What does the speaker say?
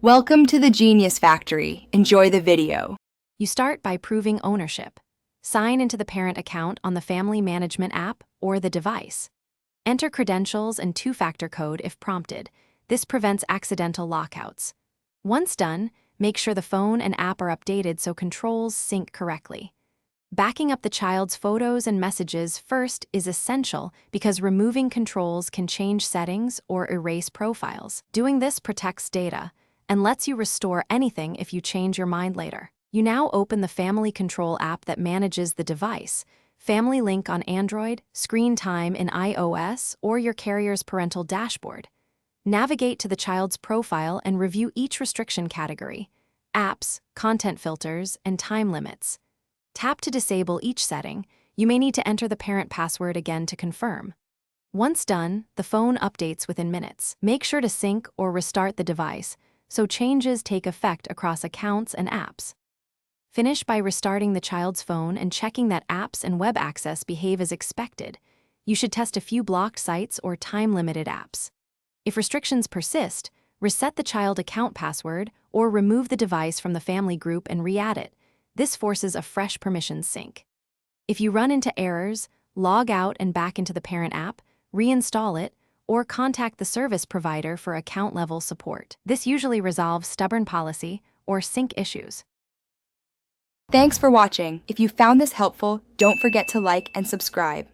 Welcome to the Genius Factory. Enjoy the video. You start by proving ownership. Sign into the parent account on the Family Management app or the device. Enter credentials and two-factor code if prompted. This prevents accidental lockouts. Once done, make sure the phone and app are updated so controls sync correctly. Backing up the child's photos and messages first is essential because removing controls can change settings or erase profiles. Doing this protects data and lets you restore anything if you change your mind later. You now open the Family Control app that manages the device, Family Link on Android, Screen Time in iOS, or your carrier's parental dashboard. Navigate to the child's profile and review each restriction category, apps, content filters, and time limits. Tap to disable each setting. You may need to enter the parent password again to confirm. Once done, the phone updates within minutes. Make sure to sync or restart the device so changes take effect across accounts and apps. Finish by restarting the child's phone and checking that apps and web access behave as expected. You should test a few blocked sites or time-limited apps. If restrictions persist, reset the child account password or remove the device from the family group and re-add it. This forces a fresh permissions sync. If you run into errors, log out and back into the parent app, reinstall it, or contact the service provider for account-level support. This usually resolves stubborn policy or sync issues. Thanks for watching. If you found this helpful, don't forget to like and subscribe.